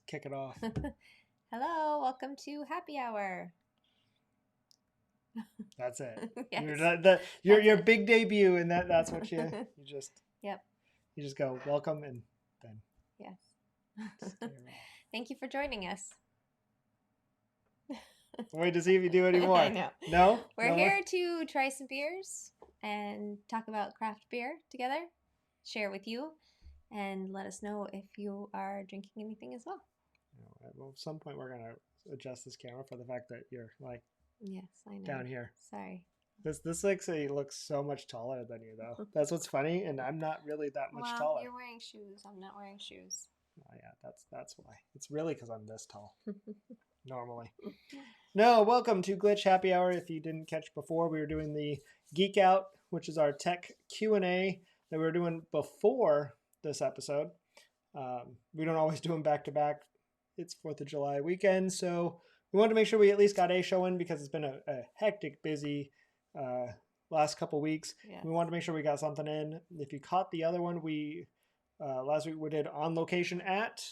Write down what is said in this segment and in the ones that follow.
Kick it off. Hello, welcome to Happy Hour. That's it. Yes. Your big debut, and that's what you just. Yep. You just go welcome and then. Yes. Thank you for joining us. Wait to see if you do any more. I know. No. We're here to try some beers and talk about craft beer together, share with you, and let us know if you are drinking anything as well. Well, at some point we're gonna adjust this camera for the fact that you're like. Yes, I know. Down here. Sorry. This looks so much taller than you though. That's what's funny, and I'm not really that much taller. You're wearing shoes. I'm not wearing shoes. Oh yeah, that's why. It's really because I'm this tall. Normally. No, welcome to Glitch Happy Hour. If you didn't catch before, we were doing the Geek Out, which is our tech Q&A that we were doing before this episode. We don't always do them back to back. It's 4th of July weekend, so we wanted to make sure we at least got a show in because it's been a hectic, busy last couple weeks. Yes. We wanted to make sure we got something in. If you caught the other one, last week we did on location at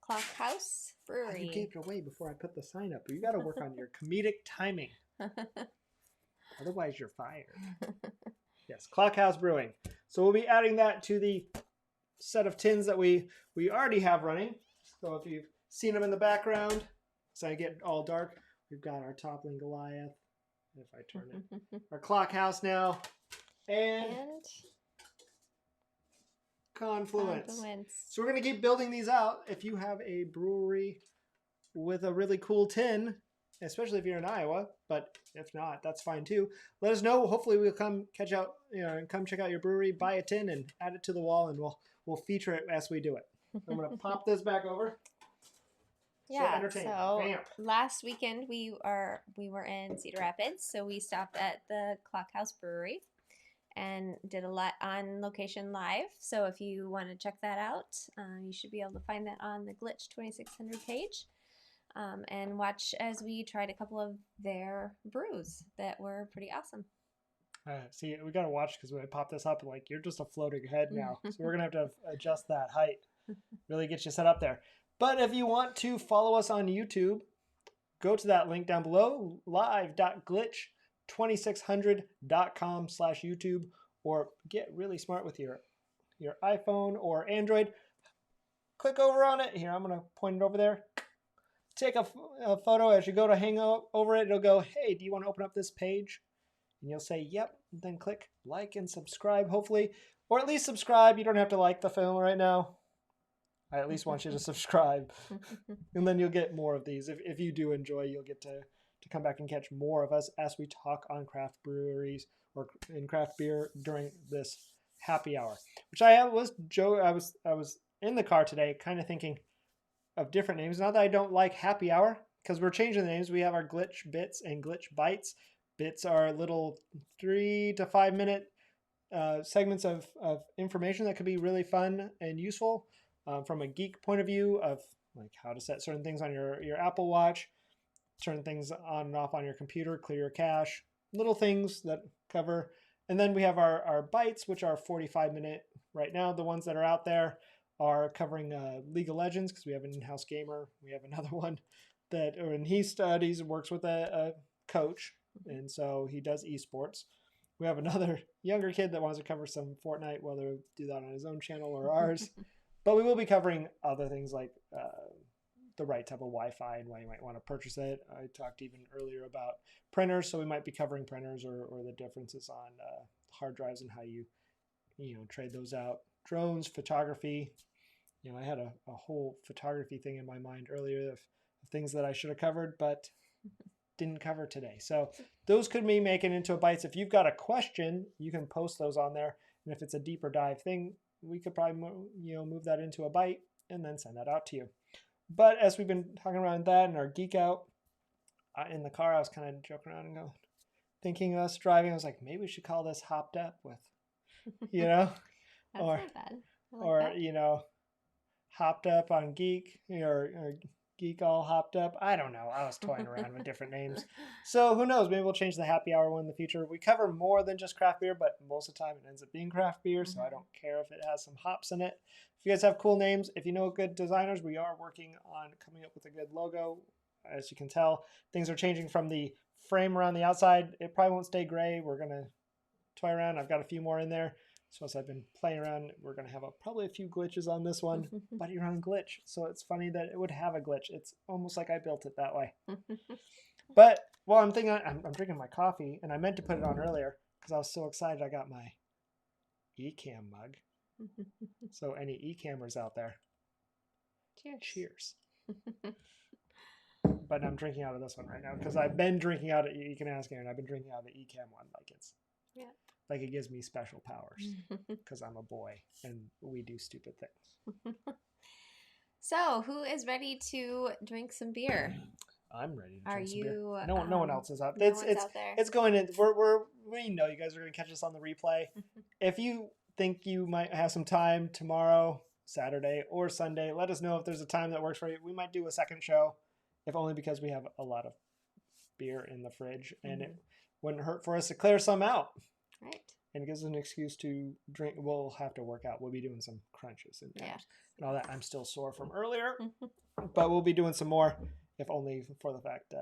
Clock House Brewery. You gave it away before I put the sign up. You got to work on your comedic timing. Otherwise, you're fired. Yes, Clock House Brewing. So we'll be adding that to the set of tins that we already have running. So if you've seen them in the background, so I get all dark, we've got our Toppling Goliath. If I turn it, our Clock House now, and Confluence. So we're going to keep building these out. If you have a brewery with a really cool tin, especially if you're in Iowa, but if not, that's fine too. Let us know. Hopefully we'll come and come check out your brewery, buy a tin and add it to the wall, and we'll feature it as we do it. I'm going to pop this back over. Yeah, so last weekend we were in Cedar Rapids, so we stopped at the Clock House Brewery and did a lot on location live. So if you want to check that out, you should be able to find that on the Glitch 2600 page, and watch as we tried a couple of their brews that were pretty awesome. See, we got to watch because when I pop this up, like, you're just a floating head now. So we're going to have to adjust that height. Really get you set up there. But if you want to follow us on YouTube, go to that link down below, live.glitch2600.com/YouTube, or get really smart with your iPhone or Android. Click over on it. Here, I'm going to point it over there. Take a photo. As you go to hang over it, it'll go, hey, do you want to open up this page? And you'll say, yep. Then click like and subscribe, hopefully. Or at least subscribe. You don't have to like the film right now. I at least want you to subscribe. And then you'll get more of these. If you do enjoy, you'll get to come back and catch more of us as we talk on craft breweries or in craft beer during this happy hour. Which I was in the car today kind of thinking of different names. Not that I don't like happy hour, because we're changing the names. We have our Glitch Bits and Glitch Bites. Bits are little 3 to 5 minute segments of information that could be really fun and useful from a geek point of view, of like how to set certain things on your Apple Watch, turn things on and off on your computer, clear your cache, little things that cover. And then we have our bites, which are 45 minute right now. The ones that are out there are covering League of Legends, because we have an in-house gamer. We have another one and he studies and works with a coach, and so he does esports. We have another younger kid that wants to cover some Fortnite, whether he'll do that on his own channel or ours. But we will be covering other things like the right type of Wi-Fi and why you might want to purchase it. I talked even earlier about printers, so we might be covering printers or the differences on hard drives and how you trade those out. Drones, photography. I had a whole photography thing in my mind earlier of things that I should have covered, but didn't cover today. So those could be making into a bites. If you've got a question, you can post those on there. And if it's a deeper dive thing, we could probably move that into a bite and then send that out to you. But as we've been talking around that and our geek out in the car, I was kind of joking around and going, thinking us driving. I was like, maybe we should call this Hopped Up with, That's not bad. That. Hopped Up on Geek or Geek All Hopped Up. I don't know. I was toying around with different names. So who knows? Maybe we'll change the happy hour one in the future. We cover more than just craft beer, but most of the time it ends up being craft beer. So I don't care if it has some hops in it. If you guys have cool names, if you know good designers, we are working on coming up with a good logo. As you can tell, things are changing from the frame around the outside. It probably won't stay gray. We're going to toy around. I've got a few more in there. So as I've been playing around, we're going to have probably a few glitches on this one, but you're on glitch. So it's funny that it would have a glitch. It's almost like I built it that way. But while I'm thinking, I'm drinking my coffee, and I meant to put it on earlier because I was so excited I got my Ecamm mug. So any Ecammers out there, cheers. But I'm drinking out of this one right now because I've been drinking out of, you can ask Aaron, I've been drinking out of the Ecamm one like it gives me special powers because I'm a boy and we do stupid things. So, who is ready to drink some beer? I'm ready to drink some beer. No one else is out. No one's out there. It's going in. We know you guys are going to catch us on the replay. If you think you might have some time tomorrow, Saturday or Sunday, let us know if there's a time that works for you. We might do a second show, if only because we have a lot of beer in the fridge, and it wouldn't hurt for us to clear some out. Right. And it gives us an excuse to drink. We'll have to work out. We'll be doing some crunches and and all that. I'm still sore from earlier, but we'll be doing some more, if only for the fact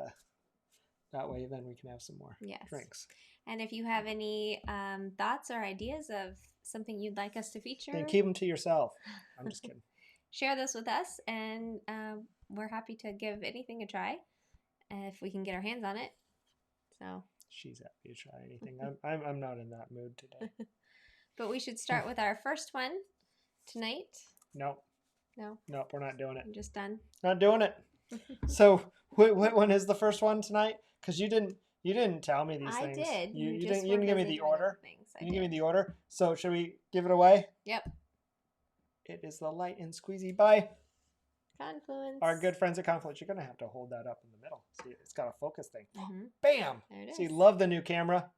that way then we can have some more drinks. And if you have any thoughts or ideas of something you'd like us to feature, then keep them to yourself. I'm just kidding. Share this with us, and we're happy to give anything a try if we can get our hands on it. So. She's happy to try anything. I'm not in that mood today. But we should start with our first one tonight. Nope, we're not doing it. I'm just done. Not doing it. So what one is the first one tonight? Because you didn't tell me these things. I did. You didn't give me the order. You didn't give me the order. So should we give it away? Yep. It is the Light and Squeezy by Confluence. Our good friends at Confluence. You're going to have to hold that up in the middle. See, it's got a focus thing. Bam! There it is. See, love the new camera.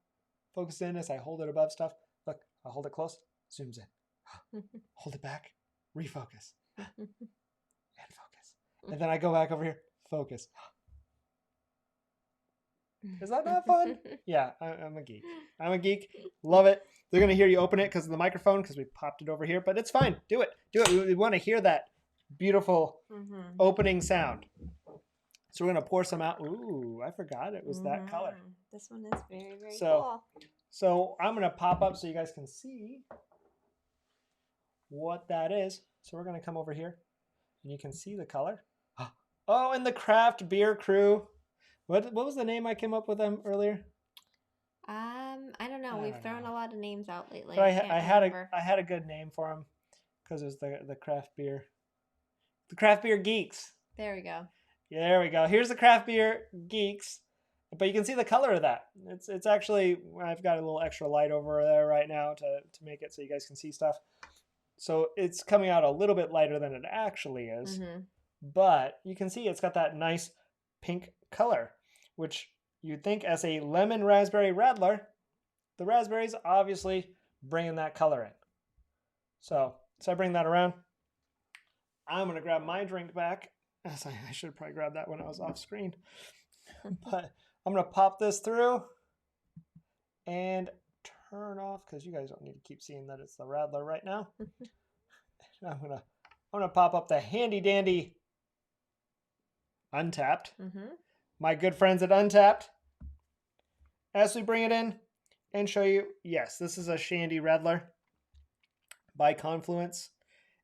Focus in as I hold it above stuff. Look, I'll hold it close. Zooms in. Hold it back. Refocus. And focus. And then I go back over here. Focus. Is that not fun? Yeah, I'm a geek. I'm a geek. Love it. They're going to hear you open it because of the microphone because we popped it over here. But it's fine. Do it. We want to hear that beautiful opening sound. So we're going to pour some out. Ooh, I forgot it was that color. This one is very, very cool. So I'm going to pop up so you guys can see what that is. So we're going to come over here and you can see the color. Oh, and the craft beer crew. What was the name I came up with them earlier? I don't know. We've thrown a lot of names out lately. But I had a good name for them because it was the craft beer. The craft beer geeks. There we go. Yeah, there we go. Here's the craft beer geeks. But you can see the color of that. It's actually, I've got a little extra light over there right now to make it so you guys can see stuff. So it's coming out a little bit lighter than it actually is. But you can see it's got that nice pink color, which you'd think as a lemon raspberry radler, the raspberries obviously bringing that color in. So I bring that around. I'm going to grab my drink back. I should have probably grabbed that when I was off screen. But I'm going to pop this through and turn off because you guys don't need to keep seeing that it's the radler right now. I'm going to pop up the handy dandy Untapped. My good friends at Untapped. As we bring it in and show you, yes, this is a Shandy Radler by Confluence.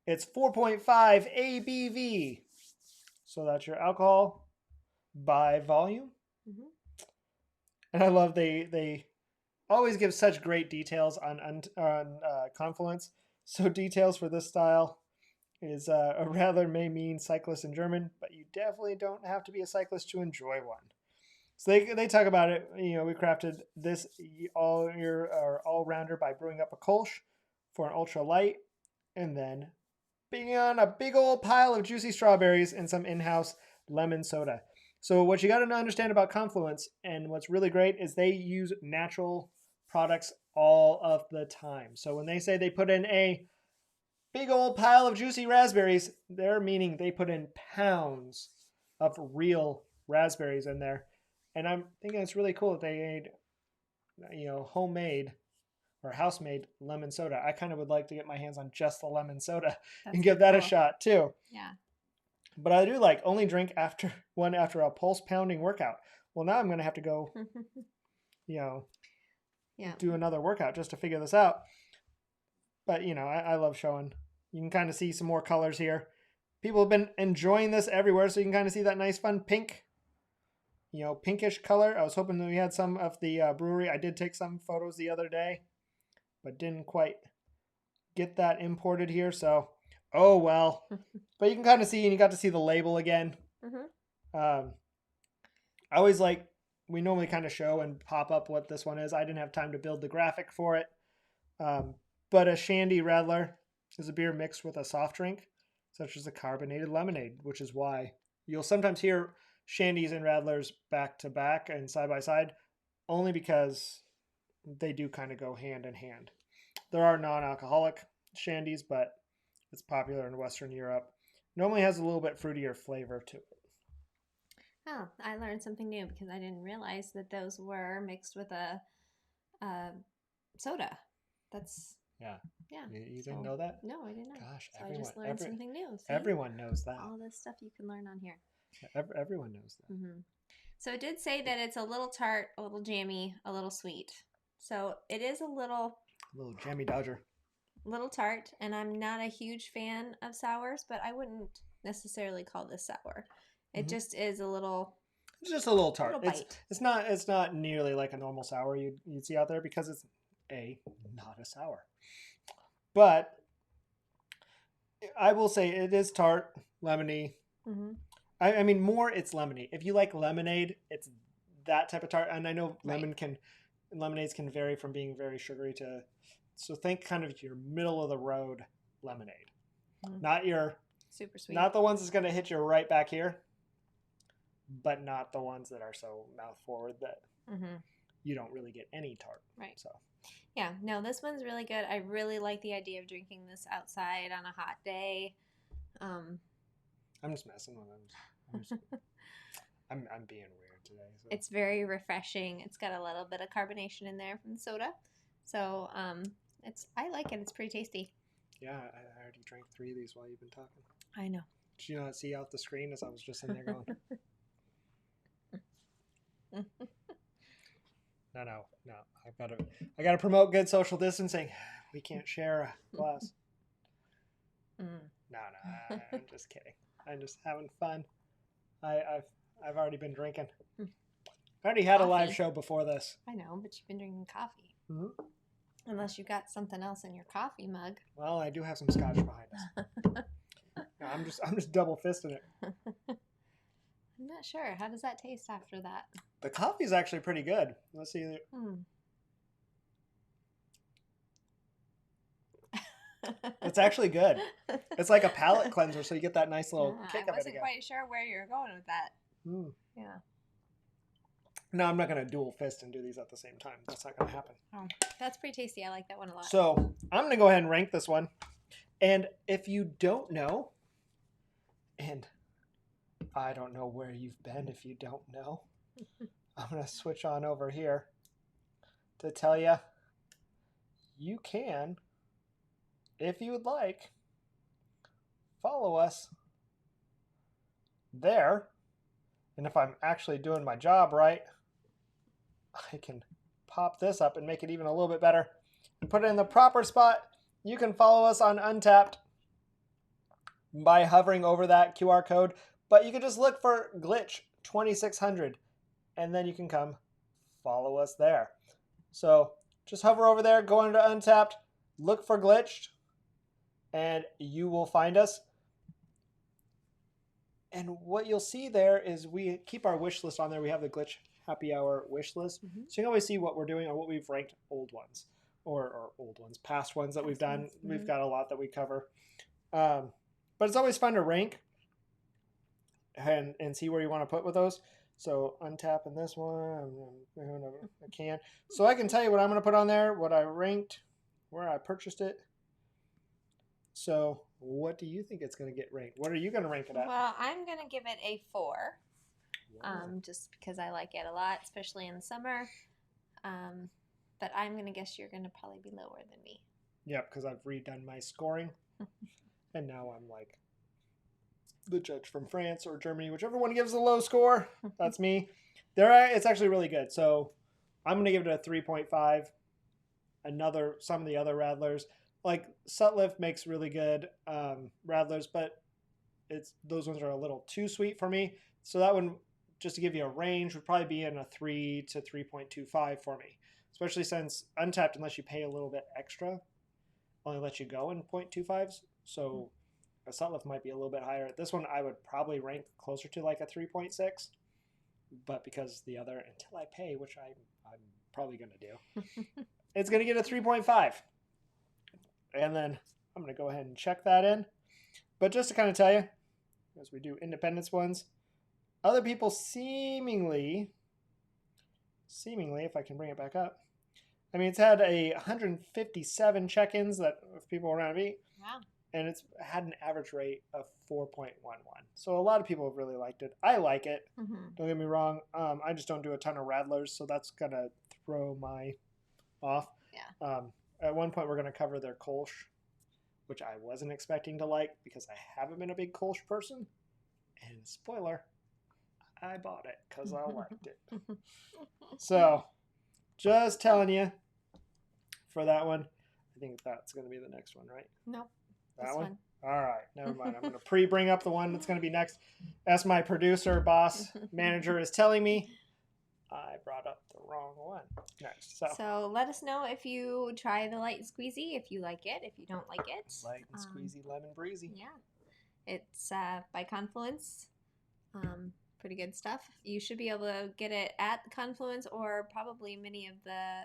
It's 4.5 ABV. So that's your alcohol by volume. And I love they always give such great details on Confluence. So details for this style is a radler may mean cyclist in German, but you definitely don't have to be a cyclist to enjoy one. So they talk about it. We crafted this all-rounder by brewing up a Kolsch for an ultra light, and then being on a big old pile of juicy strawberries and some in-house lemon soda. So what you got to understand about Confluence, and what's really great, is they use natural products all of the time. So when they say they put in a big old pile of juicy raspberries, they're meaning they put in pounds of real raspberries in there. And I'm thinking it's really cool that they made, homemade or house-made lemon soda. I kind of would like to get my hands on just the lemon soda and give that a shot too. Yeah. But I do like only drink after a pulse pounding workout. Well, now I'm going to have to go, do another workout just to figure this out. But, I love showing. You can kind of see some more colors here. People have been enjoying this everywhere, so you can kind of see that nice, fun pink, pinkish color. I was hoping that we had some of the brewery. I did take some photos the other day, but didn't quite get that imported here. So, oh well. But you can kind of see, and you got to see the label again. I always we normally kind of show and pop up what this one is. I didn't have time to build the graphic for it. But a Shandy Radler is a beer mixed with a soft drink, such as a carbonated lemonade, which is why you'll sometimes hear Shandies and Radlers back to back and side by side, only because they do kind of go hand in hand. There are non-alcoholic Shandies, but it's popular in Western Europe. Normally has a little bit fruitier flavor to it. Oh, I learned something new because I didn't realize that those were mixed with a soda. That's... Yeah. You didn't know that? No, I didn't know. Gosh, so I just learned something new. See? Everyone knows that. All this stuff you can learn on here. Everyone knows that. Mm-hmm. So it did say that it's a little tart, a little jammy, a little sweet. So it is a little jammy dodger. Little tart, and I'm not a huge fan of sours, but I wouldn't necessarily call this sour. It just is a little... It's just a little tart. A little bite. It's not nearly like a normal sour you'd see out there because it's not a sour. But I will say it is tart, lemony. Mm-hmm. I mean, more it's lemony. If you like lemonade, it's that type of tart. And I know lemonades can vary from being very sugary to... So think kind of your middle of the road lemonade. Mm-hmm. Not your... Super sweet. Not the ones that's going to hit you right back here, but not the ones that are so mouth forward that you don't really get any tart. Right. So... Yeah, no, this one's really good. I really like the idea of drinking this outside on a hot day. I'm just messing with them. I'm being weird today. So. It's very refreshing. It's got a little bit of carbonation in there from the soda. So I like it. It's pretty tasty. Yeah, I already drank 3 of these while you've been talking. I know. Did you not see out the screen as I was just in there going? No. I gotta promote good social distancing. We can't share a glass. No, I'm just kidding. I'm just having fun. I've already been drinking. I already had coffee. A live show before this. I know, but you've been drinking coffee. Mm-hmm. Unless you got something else in your coffee mug. Well, I do have some scotch behind us. No, I'm just double fisting it. I'm not sure. How does that taste after that? The coffee is actually pretty good. Let's see. It's actually good. It's like a palate cleanser, so you get that nice little kick of it again. I wasn't quite sure where you were going with that. Yeah. No, I'm not going to dual fist and do these at the same time. That's not going to happen. Oh, that's pretty tasty. I like that one a lot. So I'm going to go ahead and rank this one. And if you don't know, and I don't know where you've been if you don't know, I'm going to switch on over here to tell you, you can, if you would like, follow us there. And if I'm actually doing my job right, I can pop this up and make it even a little bit better and put it in the proper spot. You can follow us on Untappd by hovering over that QR code, but you can just look for Glitch 2600 and then you can come follow us there. So just hover over there, go into Untappd, look for Glitched, and you will find us. And what you'll see there is we keep our wish list on there. We have the Glitch Happy Hour wish list. So you can always see what we're doing or what we've ranked old ones or old ones, past ones that we've done. We've got a lot that we cover. But it's always fun to rank and see where you want to put with those. So untapping this one, I can. So I can tell you what I'm going to put on there, what I ranked, where I purchased it. So what do you think it's going to get ranked? What are you going to rank it at? Well, I'm going to give it a 4. Just because I like it a lot, especially in the summer. But I'm going to guess you're going to probably be lower than me. Yep, because I've redone my scoring. And now I'm like the judge from France or Germany, whichever one gives a low score. That's me. It's actually really good. So I'm going to give it a 3.5. Some of the other Radlers, like Sutliff makes really good Radlers, but those ones are a little too sweet for me. So that one, just to give you a range, would probably be in a 3 to 3.25 for me. Especially since Untapped, unless you pay a little bit extra, only lets you go in 0.25s. So a Sutliff might be a little bit higher. This one I would probably rank closer to like a 3.6. But because the other, until I pay, which I'm probably going to do, it's going to get a 3.5. And then I'm going to go ahead and check that in. But just to kind of tell you, as we do independence ones, other people seemingly, if I can bring it back up, I mean, it's had 157 check-ins that of people around me. Wow. And it's had an average rate of 4.11. So a lot of people have really liked it. I like it. Mm-hmm. Don't get me wrong. I just don't do a ton of Radlers, so that's going to throw my off. Yeah. At one point, we're going to cover their Kolsch, which I wasn't expecting to like because I haven't been a big Kolsch person. And spoiler, I bought it because I liked it. So, just telling you for that one. I think that's going to be the next one, right? Nope. That one? All right. Never mind. I'm going to pre-bring up the one that's going to be next. As my producer, boss, manager is telling me, I brought up the wrong one next. So let us know if you try the Light and Squeezy, if you like it, if you don't like it. Light and Squeezy, lemon breezy. Yeah. It's by Confluence. Pretty good stuff. You should be able to get it at the Confluence or probably many of the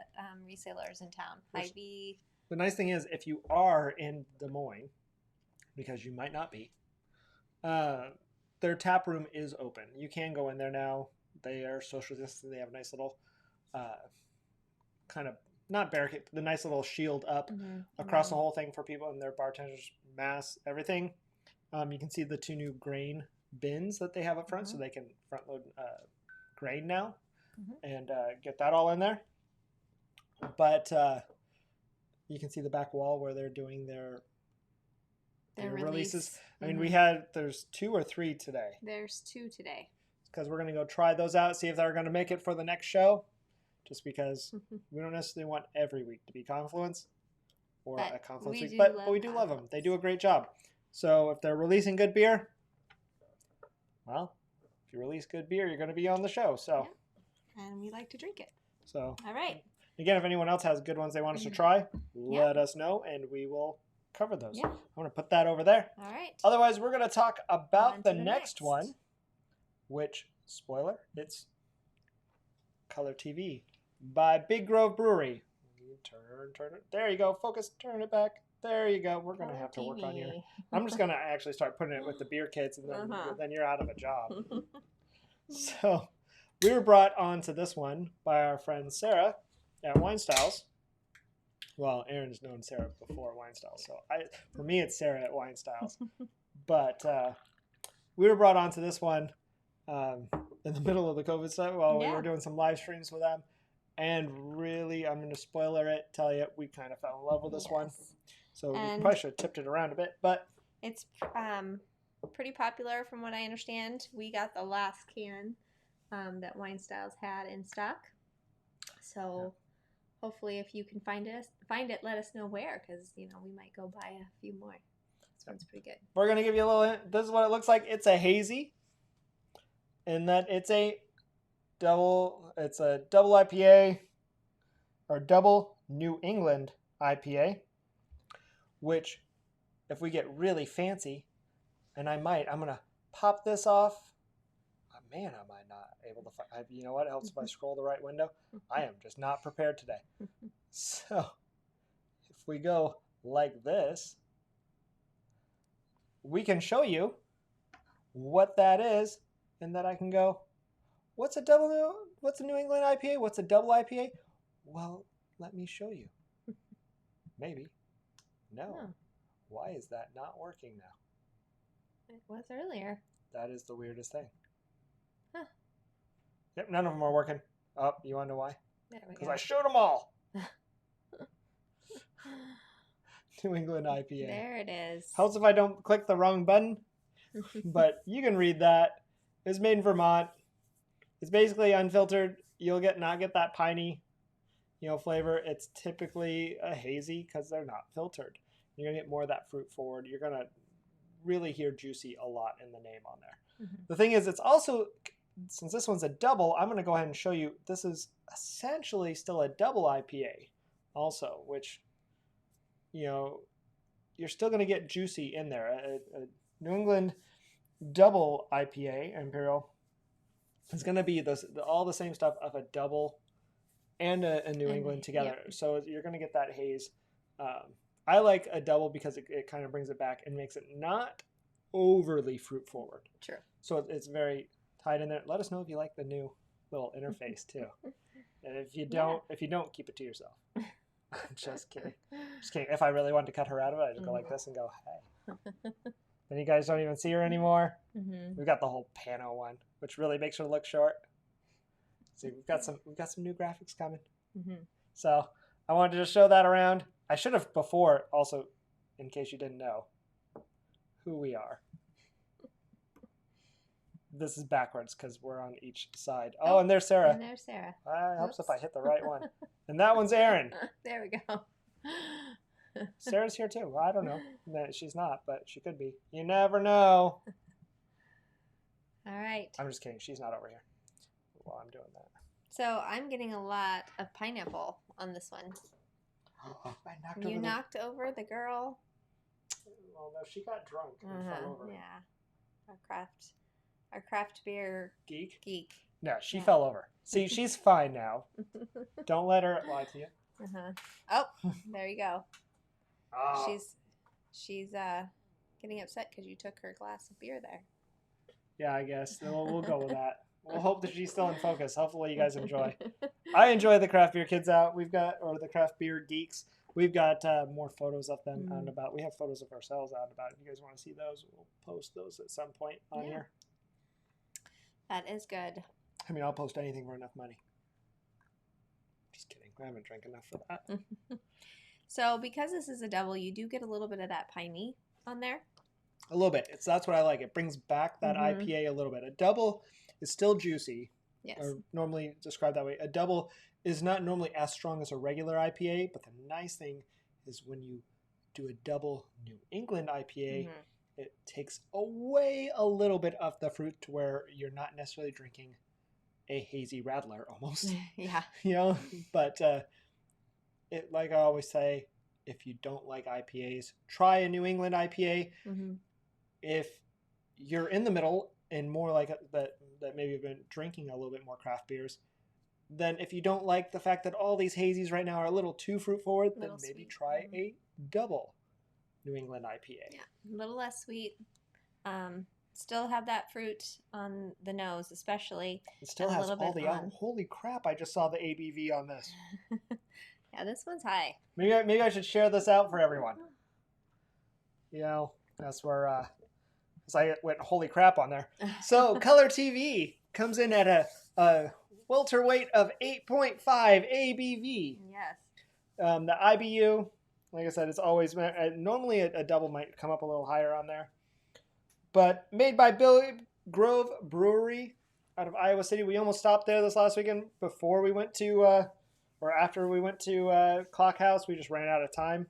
resellers in town. Ivy. The nice thing is, if you are in Des Moines, because you might not be, their tap room is open. You can go in there now. They are social distancing. They have a nice little kind of, not barricade, the nice little shield up across the whole thing for people and their bartenders, masks, everything. You can see the 2 new grain bins that they have up front, so they can front load grain now and get that all in there. But you can see the back wall where they're doing their releases. I mean, there's 2 or 3 today. There's 2 today. Because we're going to go try those out, see if they're going to make it for the next show. Just because we don't necessarily want every week to be Confluence or a Confluence week. But we do love them. They do a great job. So if they're releasing good beer, well, if you release good beer, you're going to be on the show. So, yeah. And we like to drink it. So, all right. Again, if anyone else has good ones they want us to try, let us know, and we will cover those. Yeah. I'm going to put that over there. All right. Otherwise, we're going to talk about the next one, which, spoiler, it's Color TV by Big Grove Brewery. Turn it. There you go. Focus. Turn it back. There you go. We're going to have to work on your... I'm just going to actually start putting it with the beer kids, and then you're out of a job. So, we were brought on to this one by our friend Sarah at Wine Styles. Well, Aaron's known Sarah before Wine Styles, so for me it's Sarah at Wine Styles. But we were brought on to this one in the middle of the COVID stuff while we were doing some live streams with them. And really, I'm going to spoiler it, tell you, we kind of fell in love with this one. So we probably should have tipped it around a bit, but... It's pretty popular from what I understand. We got the last can that Wine Styles had in stock. So hopefully if you can find it, let us know where, because, we might go buy a few more. This one's pretty good. We're going to give you a little hint. This is what it looks like. It's a hazy, in that it's a double IPA, or double New England IPA, which, if we get really fancy, and I'm going to pop this off. Man, am I not able to find... You know what? It helps if I scroll the right window. I am just not prepared today. So, if we go like this, we can show you what that is, and that I can go, what's a New England IPA? What's a double IPA? Well, let me show you. Maybe. No. Oh. Why is that not working now? It was earlier. That is the weirdest thing. Huh. Yep, none of them are working. Oh, you want to know why? There we go. Because I showed them all. New England IPA. There it is. Helps if I don't click the wrong button. But you can read that. It's made in Vermont. It's basically unfiltered. You'll not get that piney, flavor. It's typically a hazy because they're not filtered. You're gonna get more of that fruit forward. You're gonna really hear juicy a lot in the name on there. Mm-hmm. The thing is, it's also, since this one's a double, I'm gonna go ahead and show you. This is essentially still a double IPA, also, which, you're still gonna get juicy in there. A New England double IPA Imperial is going to be all the same stuff of a double and a New England together. Yep. So you're going to get that haze. I like a double because it kind of brings it back and makes it not overly fruit forward. True. So it's very tied in there. Let us know if you like the new little interface too. And if you don't, keep it to yourself. Just kidding. Just kidding. If I really wanted to cut her out of it, I'd just go like this and go, hey. Then you guys don't even see her anymore. Mm-hmm. We've got the whole pano one, which really makes her look short. See, we've got some new graphics coming. Mm-hmm. So I wanted to just show that around. I should have before also, in case you didn't know, who we are. This is backwards because we're on each side. Oh, and there's Sarah. And there's Sarah. Helps if I hit the right one. And that one's Aaron. There we go. Sarah's here too. I don't know. No, she's not, but she could be. You never know. All right. I'm just kidding. She's not over here while I'm doing that. So I'm getting a lot of pineapple on this one. You knocked over the girl? Well, no, she got drunk and fell over. Yeah. Our craft beer geek. No, she fell over. See, she's fine now. Don't let her lie to you. Oh, there you go. Oh. She's getting upset because you took her glass of beer there. Yeah, I guess we'll go with that. We'll hope that she's still in focus. Hopefully, you guys enjoy. I enjoy the craft beer kids out. The craft beer geeks. We've got more photos of them out and about. We have photos of ourselves out and about. If you guys want to see those, we'll post those at some point on here. That is good. I mean, I'll post anything for enough money. Just kidding. I haven't drank enough for that. So because this is a double, you do get a little bit of that piney on there. A little bit. That's what I like. It brings back that IPA a little bit. A double is still juicy. Yes. Or normally described that way. A double is not normally as strong as a regular IPA, but the nice thing is when you do a double New England IPA, it takes away a little bit of the fruit to where you're not necessarily drinking a hazy rattler almost. Yeah. But it, like I always say, if you don't like IPAs, try a New England IPA. Mm-hmm. If you're in the middle and more like that maybe you've been drinking a little bit more craft beers, then if you don't like the fact that all these hazies right now are a little too fruit forward, then maybe try a double New England IPA. Yeah, a little less sweet. Still have that fruit on the nose, especially. It still has all the holy crap! I just saw the ABV on this. Yeah, this one's high. Maybe I should share this out for everyone. That's where I went holy crap on there. So Color TV comes in at a welterweight of 8.5 ABV. Yes. The IBU, like I said, it's always normally a double might come up a little higher on there, but made by Billy Grove Brewery out of Iowa City. We almost stopped there this last weekend before we went to. Or after we went to Clock House, we just ran out of time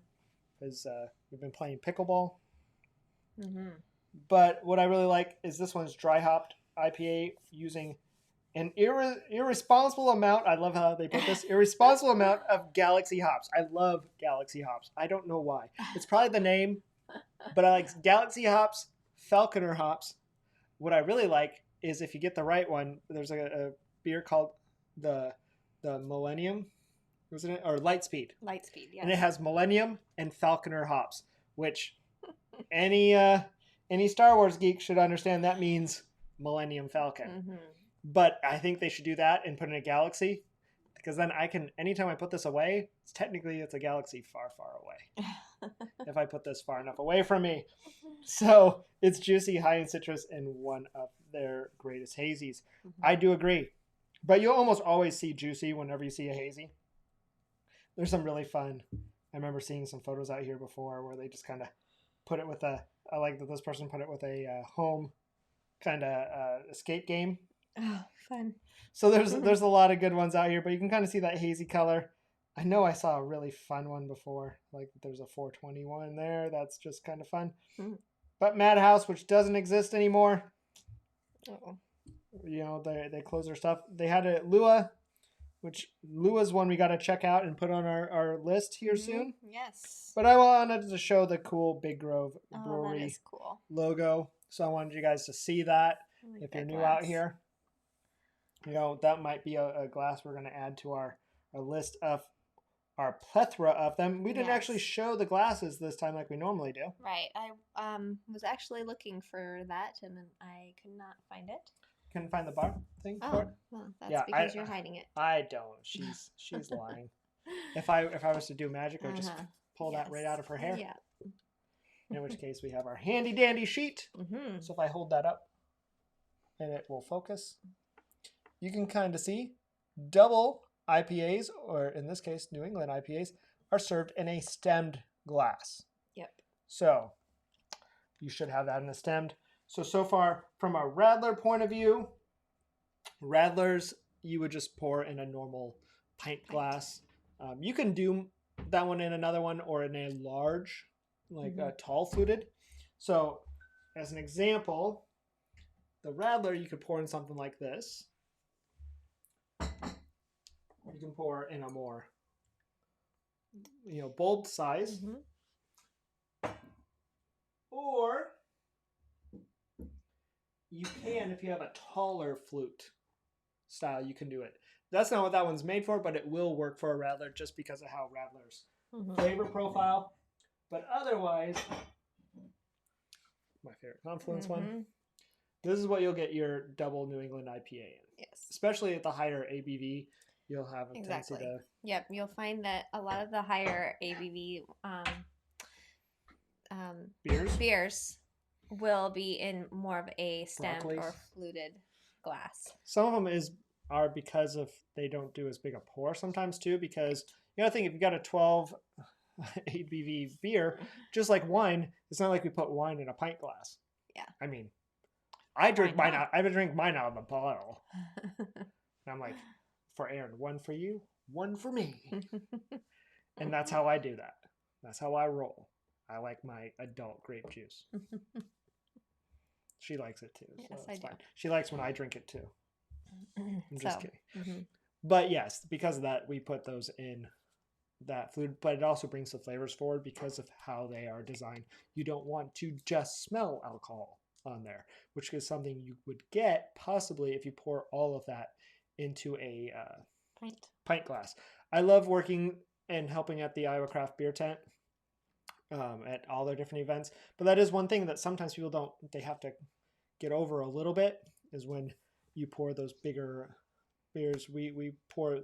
because we've been playing pickleball. Mm-hmm. But what I really like is this one's dry hopped IPA using an irresponsible amount. I love how they put this irresponsible amount of Galaxy hops. I love Galaxy hops. I don't know why. It's probably the name, but I like Galaxy hops, Falconer hops. What I really like is if you get the right one, there's a beer called the Millennium. Was it or Lightspeed? Lightspeed, yeah. And it has Millennium and Falconer hops, which any any Star Wars geek should understand that means Millennium Falcon. Mm-hmm. But I think they should do that and put in a galaxy, because then I can, anytime I put this away, it's a galaxy far, far away. If I put this far enough away from me. So it's juicy, high in citrus, and one of their greatest hazies. Mm-hmm. I do agree. But you'll almost always see juicy whenever you see a hazy. There's some really fun. I remember seeing some photos out here before where they just kind of put it with I like that this person put it with a home kind of escape game. Oh, fun. So there's a lot of good ones out here, but you can kind of see that hazy color. I know I saw a really fun one before. Like there's a 421 there. That's just kind of fun. Mm-hmm. But Madhouse, which doesn't exist anymore. Uh-oh. You know, they closed their stuff. They had a Lua, which Lua's one we got to check out and put on our list here soon. Yes. But I wanted to show the cool Big Grove Brewery that is cool. logo. So I wanted you guys to see that if you're new out here. You know, that might be a glass we're going to add to our list of our plethora of them. We didn't actually show the glasses this time like we normally do. Right. I was actually looking for that and I could not find it. Couldn't find the bar thing for it? Well, that's because you're hiding it. I don't. She's lying. If I was to do magic, I would just pull that right out of her hair. Yeah. In which case we have our handy dandy sheet. Mm-hmm. So if I hold that up and it will focus, you can kind of see double IPAs, or in this case, New England IPAs, are served in a stemmed glass. Yep. So you should have that in a stemmed. So far, from a Radler point of view, Radlers, you would just pour in a normal pint glass. You can do that one in another one or in a large, like a tall fluted. So as an example, the Radler, you could pour in something like this. You can pour in a more, bold size. Mm-hmm. Or you can, if you have a taller flute style, you can do it. That's not what that one's made for, but it will work for a Radler just because of how Radler's flavor profile. But otherwise, my favorite Confluence one. This is what you'll get your double New England IPA in. Yes. Especially at the higher ABV, you'll have a tendency to... Yep, you'll find that a lot of the higher ABV beers will be in more of a stemmed or fluted glass. Some of them are because of they don't do as big a pour sometimes too, because you got to think if you got a 12 ABV beer, just like wine, it's not like we put wine in a pint glass. Yeah. I mean, I drink mine out of a bottle. And I'm like, for Aaron, one for you, one for me. And that's how I do that. That's how I roll. I like my adult grape juice. She likes it too. So yes, I do. Fine. She likes when I drink it too. I'm just kidding. Mm-hmm. But yes, because of that, we put those in that fluid, but it also brings the flavors forward because of how they are designed. You don't want to just smell alcohol on there, which is something you would get possibly if you pour all of that into a pint glass. I love working and helping at the Iowa Craft Beer Tent at all their different events, but that is one thing that sometimes people they have to get over a little bit, is when you pour those bigger beers. We pour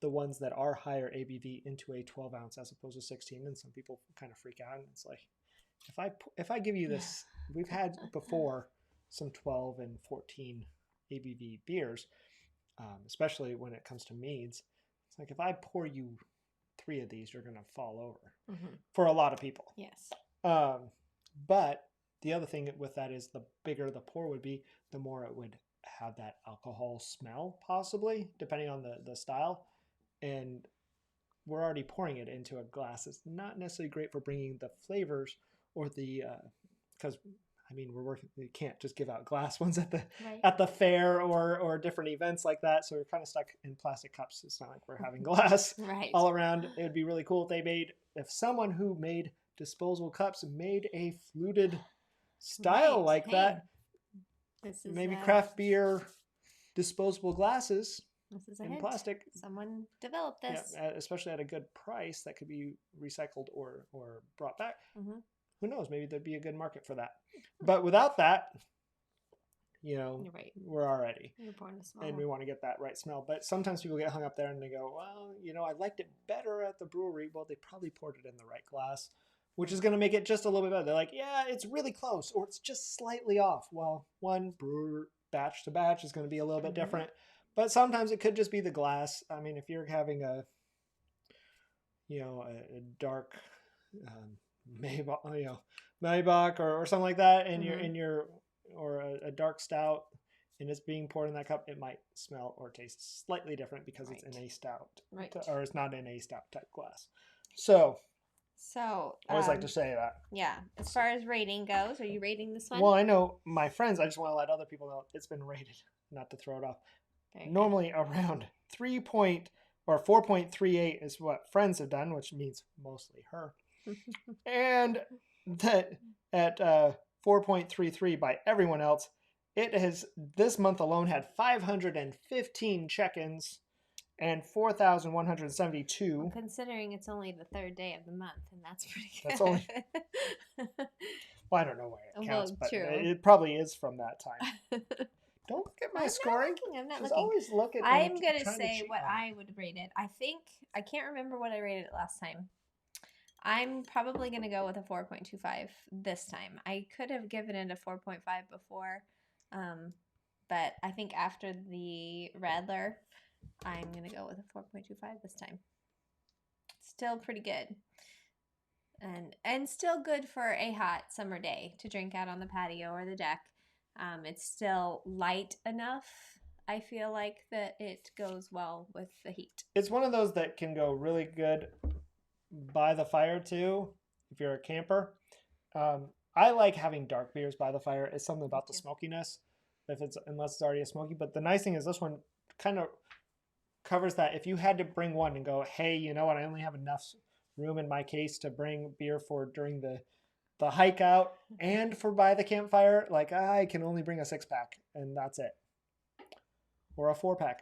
the ones that are higher ABV into a 12 ounce as opposed to 16, and some people kind of freak out, and it's like, if I give you this, we've had before some 12 and 14 ABV beers, especially when it comes to meads. It's like, if I pour you 3 of these, you're going to fall over for a lot of people. Yes. But the other thing with that is the bigger the pour would be, the more it would have that alcohol smell, possibly, depending on the style. And we're already pouring it into a glass. It's not necessarily great for bringing the flavors or the, because I mean, we can't just give out glass ones at the fair or different events like that. So we're kind of stuck in plastic cups. It's not like we're having glass all around. It would be really cool if someone who made disposable cups made a fluted style like that. Maybe craft beer disposable glasses. This is a in hint. Plastic. Someone developed this. Yeah, especially at a good price that could be recycled or brought back. who knows? Maybe there'd be a good market for that. But without that, You're right. we're already. You're born to smell. And we want to get that right smell. But sometimes people get hung up there and they go, well, I liked it better at the brewery. Well, they probably poured it in the right glass, which is going to make it just a little bit better. They're like, yeah, it's really close, or it's just slightly off. Well, one brewer batch to batch is going to be a little bit different. But sometimes it could just be the glass. I mean, if you're having a dark Maybach or something like that, and or a dark stout, and it's being poured in that cup, it might smell or taste slightly different because it's in a stout, or it's not in a stout type glass. So I always like to say that. Yeah. As far as rating goes, are you rating this one? Well, I know my friends. I just want to let other people know it's been rated, not to throw it off. Normally around 4.38 is what friends have done, which means mostly her. And that at 4.33 by everyone else, it has this month alone had 515 check-ins and 4,172. Well, considering it's only the third day of the month, and that's pretty good. That's only. Well, I don't know why it counts, but true. It probably is from that time. Don't look at my scoring. I'm not Just looking. Always look at. I'm gonna say what I would rate it. I think I can't remember what I rated it last time. I'm probably gonna go with a 4.25 this time. I could have given it a 4.5 before, but I think after the Radler, I'm gonna go with a 4.25 this time. Still pretty good, and still good for a hot summer day to drink out on the patio or the deck. It's still light enough, I feel like, that it goes well with the heat. It's one of those that can go really good by the fire too, if you're a camper. I like having dark beers by the fire. It's something about the smokiness, unless it's already a smoky. But the nice thing is this one kind of covers that. If you had to bring one and go, hey, you know what, I only have enough room in my case to bring beer for during the hike out and for by the campfire, like I can only bring a 6-pack and that's it, or a 4-pack,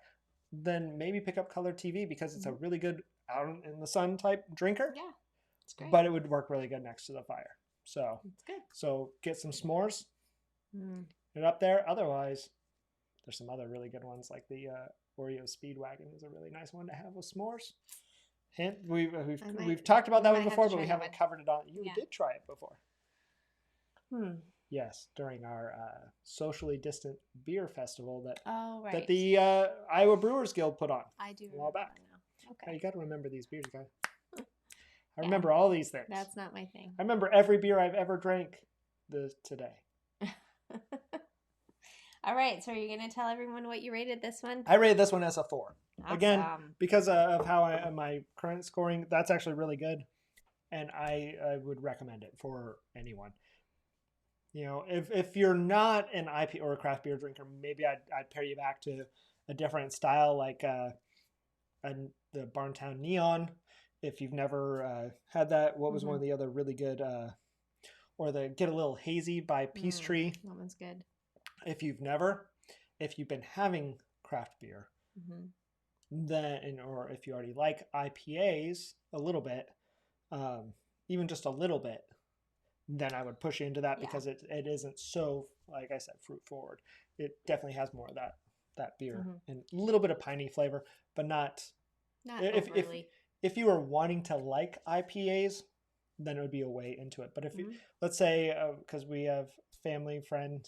then maybe pick up Color TV because it's a really good out in the sun type drinker. Yeah, it's great. But it would work really good next to the fire. So it's good. So get some s'mores, get up there. Otherwise, there's some other really good ones like the Oreo Speedwagon is a really nice one to have with s'mores. Hint, we've talked about that one before, but we haven't covered it on. You did try it before. Yes, during our socially distant beer festival that the Iowa Brewers Guild put on. I do a while back. Now. Okay. Now you got to remember these beers, guys. I remember all these things. That's not my thing. I remember every beer I've ever drank today. All right, so are you going to tell everyone what you rated this one? I rated this one as a 4. Awesome. Again, because of how my current scoring, that's actually really good, and I would recommend it for anyone. If you're not an IPA or a craft beer drinker, maybe I'd pair you back to a different style like the Barntown Neon. If you've never had that, what was one of the other really good, or the Get a Little Hazy by Peachtree. That one's good. If you've been having craft beer, then, or if you already like IPAs a little bit, even just a little bit, then I would push you into that because it isn't so, like I said, fruit forward. It definitely has more of that beer and a little bit of piney flavor, but not overly. If you were wanting to like IPAs, then it would be a way into it. But if you, let's say, because we have family, friend,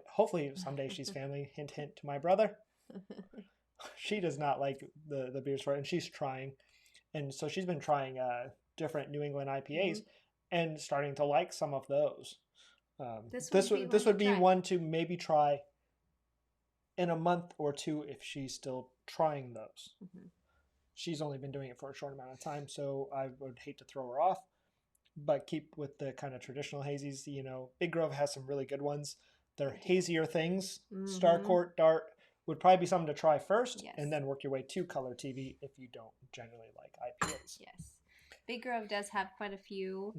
hopefully someday she's family, hint, hint to my brother. She does not like the beers for it, and she's trying. And so she's been trying different New England IPAs and starting to like some of those. This would be one to maybe try in a month or two if she's still trying those. She's only been doing it for a short amount of time, so I would hate to throw her off, but keep with the kind of traditional hazies. Big Grove has some really good ones. They're hazier things. Starcourt, Dart would probably be something to try first, and then work your way to Color TV if you don't generally like IPAs. Yes. Big Grove does have quite a few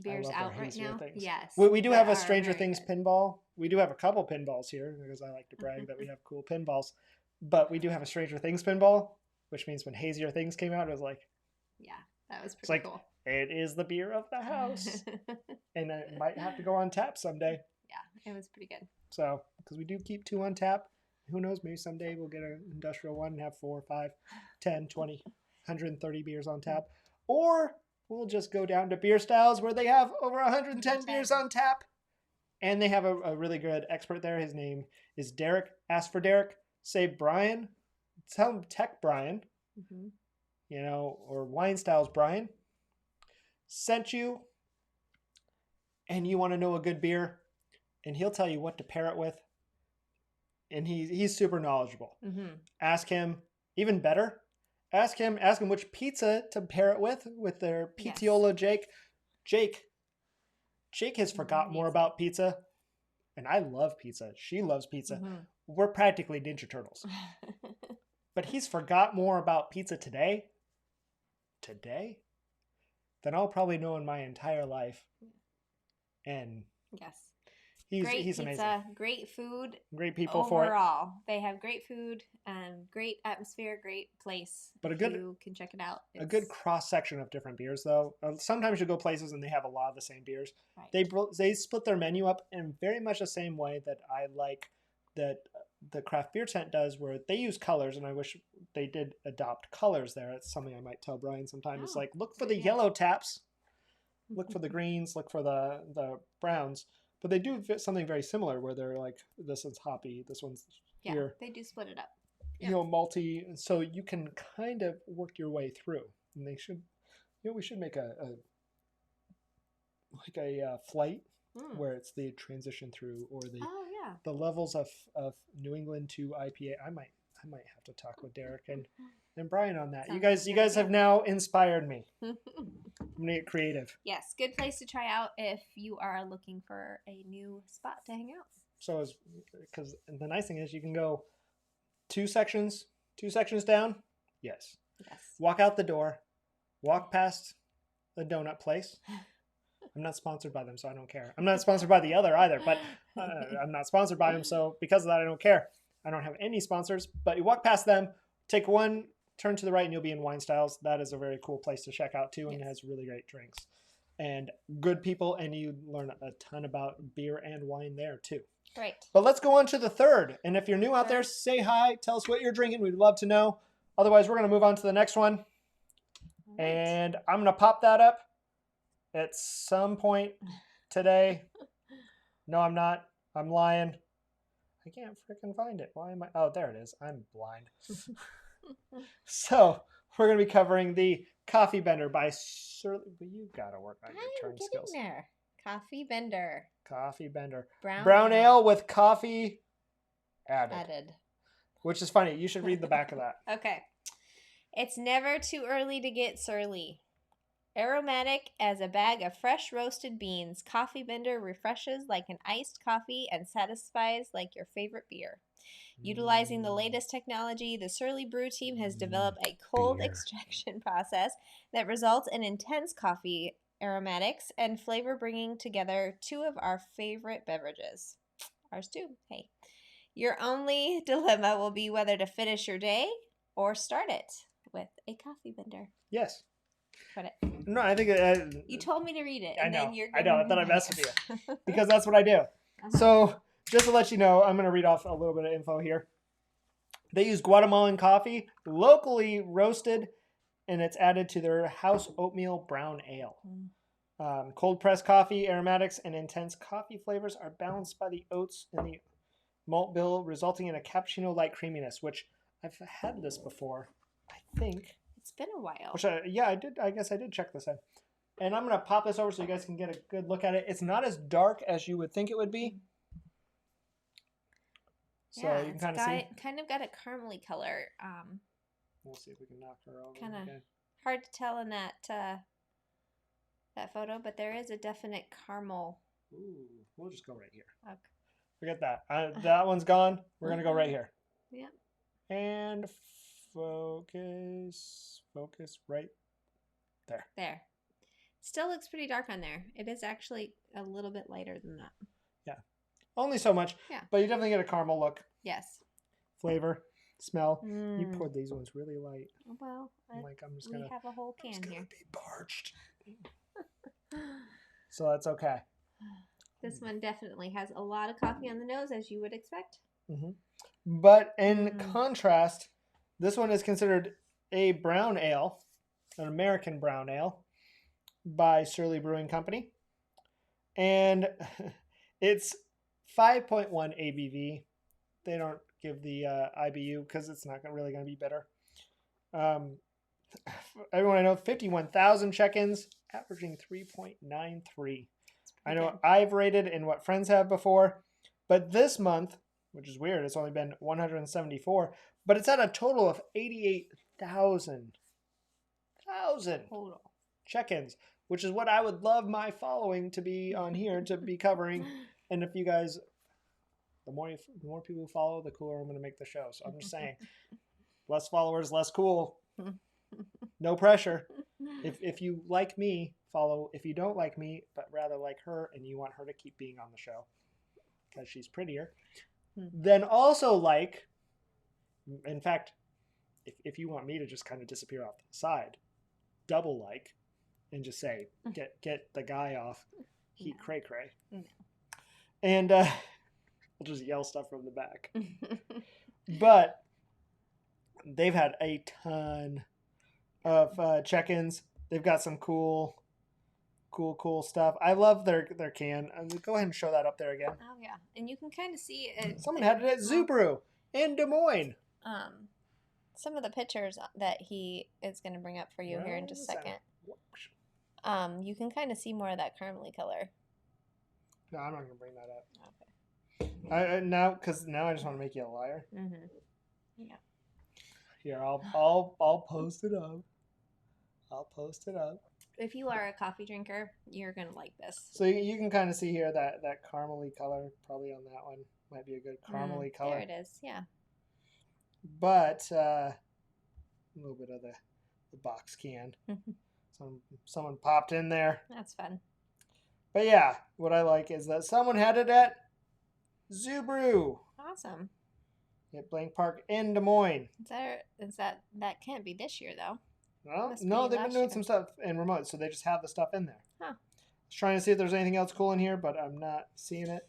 beers out right now. Things. Yes. We do have a Stranger Things pinball. We do have a couple pinballs here because I like to brag that we have cool pinballs. But we do have a Stranger Things pinball, which means when Hazier Things came out, it was like... Yeah, that was pretty cool. it is the beer of the house. And it might have to go on tap someday. Yeah, it was pretty good. So, because we do keep 2 on tap. Who knows, maybe someday we'll get an industrial one and have 4, 5, 10, 20, 130 beers on tap. Or we'll just go down to beer styles where they have over 110 beers on tap. And they have a really good expert there. His name is Derek. Ask for Derek. Say Brian. Tell him Tech Brian. Mm-hmm. You know, or Wine Styles Brian. Sent you. And you want to know a good beer. And he'll tell you what to pair it with. And he's super knowledgeable. Mm-hmm. Ask him, even better, ask him which pizza to pair it with their Pizziola Jake. Jake has forgot more about pizza. And I love pizza. She loves pizza. Mm-hmm. We're practically Ninja Turtles. But he's forgot more about pizza today than I'll probably know in my entire life. And yes. He's pizza, amazing. Great food. Great people overall. for it. Overall, they have great food and great atmosphere, great place. But you can check it out. A good cross section of different beers, though. Sometimes you go places and they have a lot of the same beers. Right. They split their menu up in very much the same way that I like that the craft beer tent does, where they use colors, and I wish they did adopt colors there. It's something I might tell Brian sometime. It's like, look for the yellow taps, look for the greens, look for the browns. But they do something very similar where they're like, this one's hoppy, this one's here. They do split it up. You know, malty, and so you can kind of work your way through. And they should, we should make a flight where it's the transition through, or the levels of New England to IPA. I might have to talk with Derek and Brian on that. You guys have now inspired me. I'm gonna get creative. Yes, good place to try out if you are looking for a new spot to hang out. So because the nice thing is you can go two sections down. Yes. Walk out the door, walk past the donut place. I'm not sponsored by them, so I don't care. I'm not sponsored by the other either, but I'm not sponsored by them, so because of that, I don't care. I don't have any sponsors, but you walk past them, take one, turn to the right, and you'll be in Wine Styles. That is a very cool place to check out, too, and it has really great drinks. And good people, and you learn a ton about beer and wine there, too. Right. But let's go on to the third. And if you're new out there, say hi. Tell us what you're drinking. We'd love to know. Otherwise, we're going to move on to the next one. Right. And I'm going to pop that up at some point today. No, I'm not. I'm lying. I can't freaking find it. Why am I? Oh, there it is. I'm blind. So we're going to be covering the Coffee Bender by Surly. You got to work on your turn skills. There. Coffee Bender. Coffee Bender. Brown ale with coffee added. Which is funny. You should read the back of that. Okay. It's never too early to get surly. Aromatic as a bag of fresh roasted beans, Coffee Bender refreshes like an iced coffee and satisfies like your favorite beer. Utilizing the latest technology, the Surly Brew team has developed a cold extraction process that results in intense coffee aromatics and flavor, bringing together two of our favorite beverages. Ours too. Hey. Your only dilemma will be whether to finish your day or start it with a Coffee Bender. Yes. Credit. No, I think you told me to read it. I know. Then you're I know. I thought I messed with you because that's what I do. So just to let you know, I'm going to read off a little bit of info here. They use Guatemalan coffee, locally roasted, and it's added to their house oatmeal brown ale. Cold pressed coffee, aromatics, and intense coffee flavors are balanced by the oats and the malt bill, resulting in a cappuccino-like creaminess, which I've had this before, I think. It's been a while. Which I did. I guess I did check this in. And I'm going to pop this over so you guys can get a good look at it. It's not as dark as you would think it would be. So you can kind of see. Kind of got a caramely color. We'll see if we can knock her over. Kind of hard to tell in that photo, but there is a definite caramel. Ooh, we'll just go right here. Okay. Forget that. That one's gone. We're going to go right here. Yeah. And focus right there. There. Still looks pretty dark on there. It is actually a little bit lighter than that. Yeah. Only so much. Yeah. But you definitely get a caramel look. Yes. Flavor, smell. You poured these ones really light. Well, I'm just we gonna, have a whole can here. Be parched. So that's okay. This one definitely has a lot of coffee on the nose, as you would expect. Mm-hmm. But in contrast, this one is considered a brown ale, an American brown ale, by Surly Brewing Company. And it's 5.1 ABV. They don't give the IBU because it's not really going to be bitter. Everyone I know, 51,000 check-ins, averaging 3.93. I know I've rated in what friends have before, but this month, which is weird, it's only been 174, but it's at a total of 88,000 check-ins, which is what I would love my following to be on here to be covering. And if you guys, the more people who follow, the cooler I'm going to make the show. So I'm just saying, less followers, less cool. No pressure. If you like me, follow. If you don't like me, but rather like her and you want her to keep being on the show because she's prettier, then also like, in fact, if you want me to just kind of disappear off to the side, double like and just say, get the guy off. He cray cray. No. And I'll just yell stuff from the back. But they've had a ton of check-ins. They've got some cool stuff. I love their can. Go ahead and show that up there again. Oh yeah, and you can kind of see it. Someone had it at Zoo Brew in Des Moines. Some of the pictures that he is going to bring up for you here in just a second. You can kind of see more of that caramely color. No, I'm not going to bring that up. Okay. Now I just want to make you a liar. Mm-hmm. Yeah. Here, I'll post it up. I'll post it up. If you are a coffee drinker, you're going to like this. So you can kind of see here that caramely color, probably on that one, might be a good caramely color. There it is, yeah. But a little bit of the box can. Someone popped in there. That's fun. But yeah, what I like is that someone had it at Zoo Brew. Awesome. At Blank Park in Des Moines. That can't be this year though. Well, no, they've been doing some stuff in remote, so they just have the stuff in there. Huh. I was trying to see if there's anything else cool in here, but I'm not seeing it.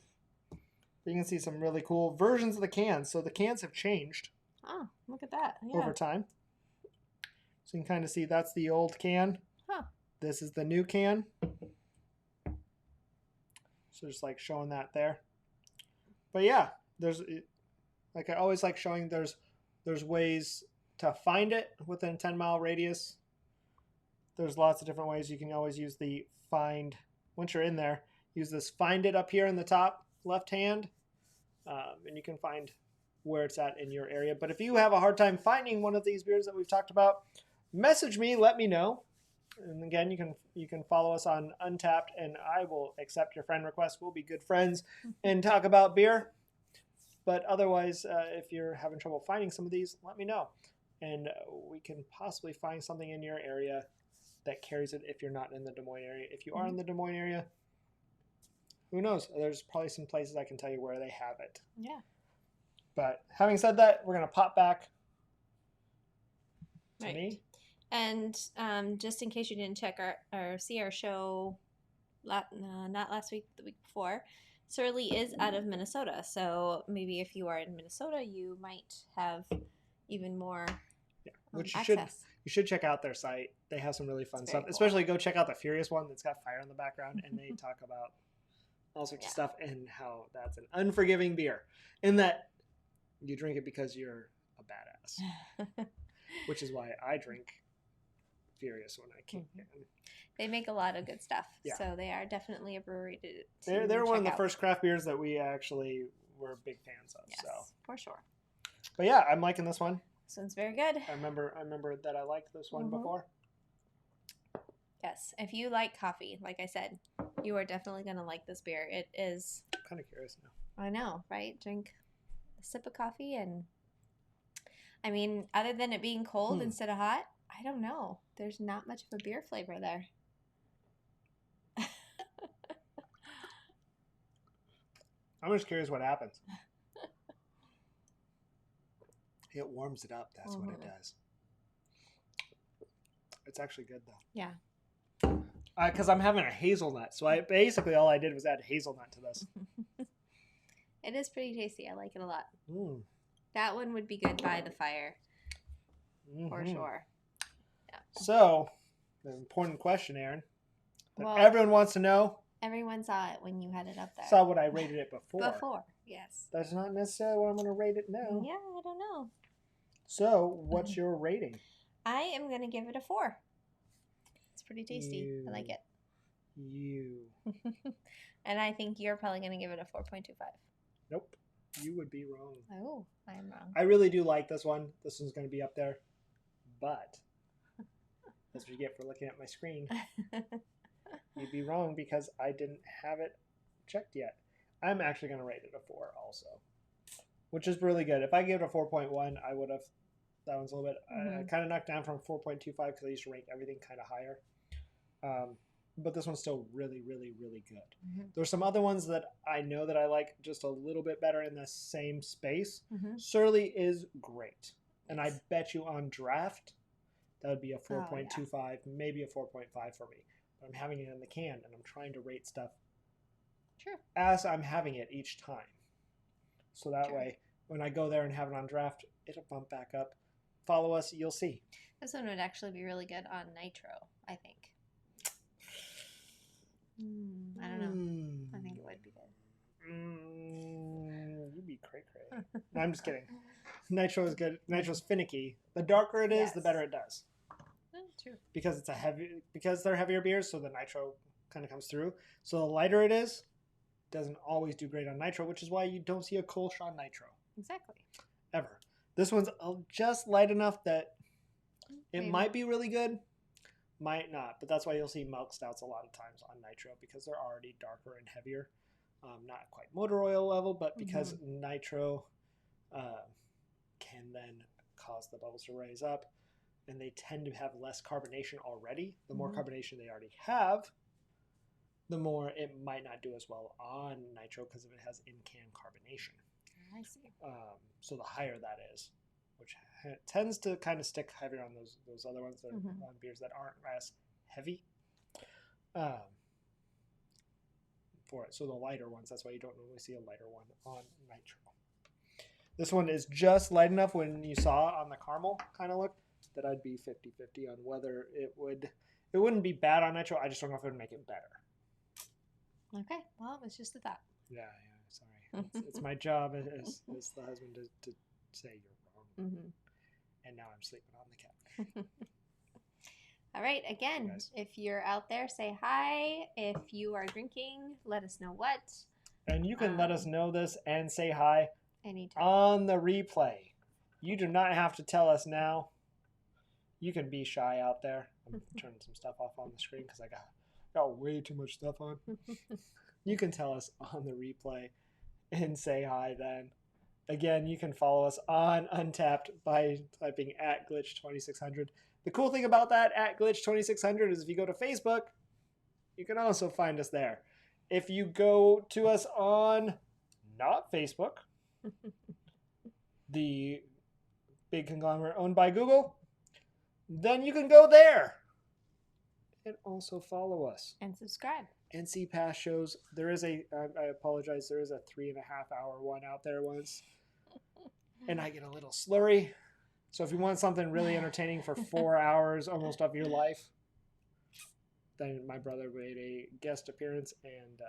But you can see some really cool versions of the cans. So the cans have changed. Oh, look at that. Yeah. Over time. So you can kind of see that's the old can. Huh. This is the new can. So just like showing that there. But yeah, there's, like I always like showing, there's ways to find it within a 10-mile radius. There's lots of different ways. You can always use the find. Once you're in there, use this find it up here in the top left hand. And you can find where it's at in your area. But if you have a hard time finding one of these beers that we've talked about, message me, let me know. And again, you can follow us on Untapped, and I will accept your friend request. We'll be good friends and talk about beer. But otherwise, if you're having trouble finding some of these, let me know. And we can possibly find something in your area that carries it if you're not in the Des Moines area. If you are in the Des Moines area, who knows? There's probably some places I can tell you where they have it. Yeah. But having said that, we're going to pop back to me. And just in case you didn't check or see our show, not last week, the week before, Surly is out of Minnesota. So maybe if you are in Minnesota, you might have even more which access. You should check out their site. They have some really fun stuff. Cool. Especially go check out the Furious one that's got fire in the background, and they talk about all sorts of stuff and how that's an unforgiving beer, and that you drink it because you're a badass, which is why I drink Furious when I can. They make a lot of good stuff, so they are definitely a brewery to they're one of the first craft beers that we actually were big fans of. Yes, so for sure. But yeah, I'm liking this one. This one's very good. I remember that I liked this one before. Yes, if you like coffee, like I said, you are definitely going to like this beer. It is... I'm kind of curious now. I know, right? Drink a sip of coffee and... I mean, other than it being cold instead of hot, I don't know. There's not much of a beer flavor there. I'm just curious what happens. It warms it up. That's what it does. It's actually good, though. Yeah. Because I'm having a hazelnut. So basically all I did was add hazelnut to this. It is pretty tasty. I like it a lot. Mm. That one would be good by the fire. For sure. Yeah. So, the important question, Aaron, that everyone wants to know. Everyone saw it when you had it up there. Saw what I rated it before. Before, yes. That's not necessarily what I'm going to rate it now. Yeah, I don't know. So, what's your rating? I am going to give it a 4. It's pretty tasty. I like it. And I think you're probably going to give it a 4.25. Nope. You would be wrong. Oh, I am wrong. I really do like this one. This one's going to be up there. But that's what you get for looking at my screen. You'd be wrong because I didn't have it checked yet. I'm actually going to rate it a 4 also, which is really good. If I gave it a 4.1, I would have. That one's a little bit. I kind of knocked down from 4.25 because I used to rank everything kind of higher. But this one's still really, really, really good. There's some other ones that I know that I like just a little bit better in the same space. Surly is great. And I bet you on draft, that would be a 4.25, maybe a 4.5 for me. But I'm having it in the can, and I'm trying to rate stuff as I'm having it each time. So that way, when I go there and have it on draft, it'll bump back up. Follow us, you'll see. This one would actually be really good on nitro, I think. I don't know. I think it would be good. You'd be cray-cray. No, I'm just kidding. Nitro is good. Nitro's finicky. The darker it is, the better it does. True. Because because they're heavier beers, so the nitro kind of comes through. So the lighter it is, doesn't always do great on nitro, which is why you don't see a Kolsch on nitro. Exactly. Ever. This one's just light enough that it might be really good, might not. But that's why you'll see milk stouts a lot of times on nitro because they're already darker and heavier. Not quite motor oil level, but because nitro can then cause the bubbles to raise up, and they tend to have less carbonation already. The more carbonation they already have, the more it might not do as well on nitro because if it has in-can carbonation. I see. So the higher that is, which tends to kind of stick heavier on those other ones that are on beers that aren't as heavy. For it. So the lighter ones, that's why you don't normally see a lighter one on nitro. This one is just light enough when you saw on the caramel kind of look that I'd be 50-50 on whether it wouldn't be bad on nitro. I just don't know if it would make it better. Okay. Well, it was just a thought. Yeah, sorry. It's my job as the husband to say you're wrong. And now I'm sleeping on the couch. All right. Again, if you're out there, say hi. If you are drinking, let us know what. And you can let us know this and say hi anytime on the replay. You do not have to tell us now. You can be shy out there. I'm turning some stuff off on the screen because I got way too much stuff on. You can tell us on the replay and say hi then. Again, you can follow us on Untapped by typing @glitch2600. The cool thing about that @glitch2600 is if you go to Facebook, you can also find us there. If you go to us on not Facebook, the big conglomerate owned by Google, then you can go there and also follow us. And subscribe. And see past shows. There is I apologize, there is a 3.5 hour one out there once. And I get a little slurry. So if you want something really entertaining for 4 hours almost of your life, then my brother made a guest appearance and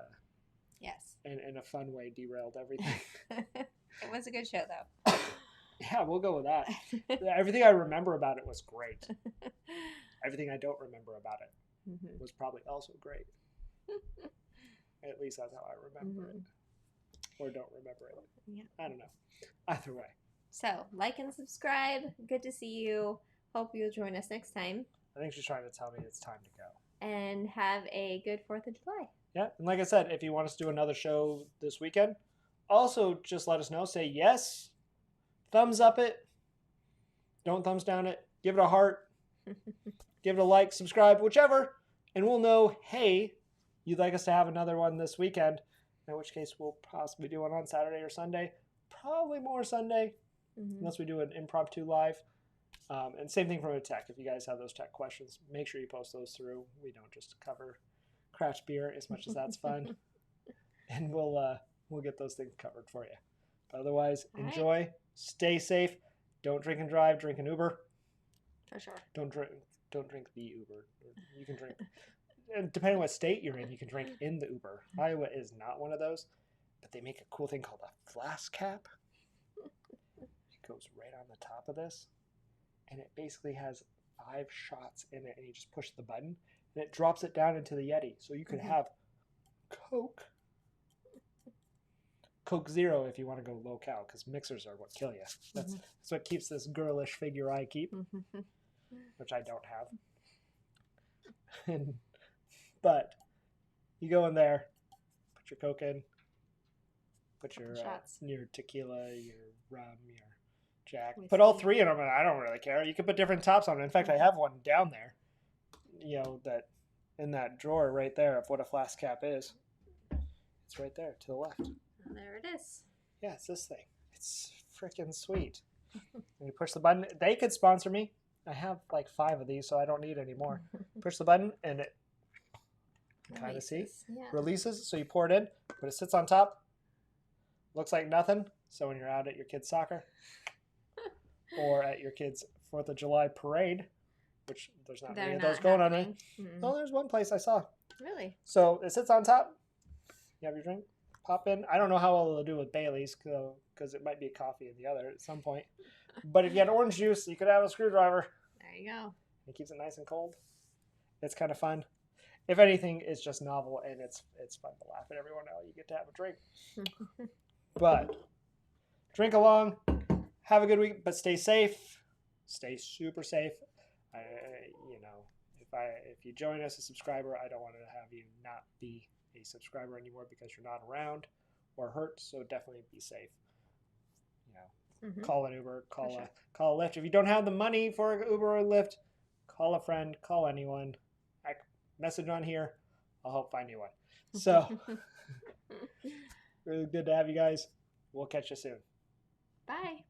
and in a fun way derailed everything. It was a good show though. Yeah, we'll go with that. Everything I remember about it was great. Everything I don't remember about it was probably also great. At least that's how I remember it. Or don't remember it. Yeah. I don't know. Either way. So, like and subscribe. Good to see you. Hope you'll join us next time. I think she's trying to tell me it's time to go. And have a good 4th of July. Yeah, and like I said, if you want us to do another show this weekend, also just let us know. Say yes. Thumbs up it. Don't thumbs down it. Give it a heart. Give it a like, subscribe, whichever. And we'll know, hey, you'd like us to have another one this weekend. In which case, we'll possibly do one on Saturday or Sunday. Probably more Sunday. Unless we do an impromptu live. And same thing from a tech. If you guys have those tech questions, make sure you post those through. We don't just cover craft beer as much as that's fun. And we'll get those things covered for you. But otherwise, enjoy, stay safe, don't drink and drive, drink an Uber. For sure. Don't drink the Uber. You can drink, depending on what state you're in, you can drink in the Uber. Iowa is not one of those, but they make a cool thing called a flask cap. It goes right on the top of this, and it basically has 5 shots in it, and you just push the button, and it drops it down into the Yeti. So you can have Coke Zero if you want to go low cal, because mixers are what kill you. That's what keeps this girlish figure I keep, which I don't have. But you go in there, put your Coke in, put your tequila, your rum, your Jack. Put all 3 in them, and I don't really care. You can put different tops on it. In fact, I have one down there, that in that drawer right there of what a flask cap is. It's right there to the left. Oh, there it is. Yeah, it's this thing. It's freaking sweet. And you push the button. They could sponsor me. I have like 5 of these, so I don't need any more. Push the button, and it kind of releases. So you pour it in, but it sits on top. Looks like nothing. So when you're out at your kid's soccer or at your kid's 4th of July parade, which there's not many of those going on, right? Oh, there's one place I saw. Really? So it sits on top. You have your drink. Pop in. I don't know how well it'll do with Bailey's because it might be coffee in the other at some point. But if you had orange juice, you could have a screwdriver. There you go. It keeps it nice and cold. It's kind of fun. If anything, it's just novel, and it's fun to laugh at everyone else. You get to have a drink. But drink along. Have a good week, but stay safe. Stay super safe. If you join us as a subscriber, I don't want to have you not be a subscriber anymore because you're not around or hurt. So definitely be safe. Call an Uber, call a Lyft. If you don't have the money for an Uber or Lyft, call a friend, call anyone. Message on here. I'll help find you one. So really good to have you guys. We'll catch you soon. Bye.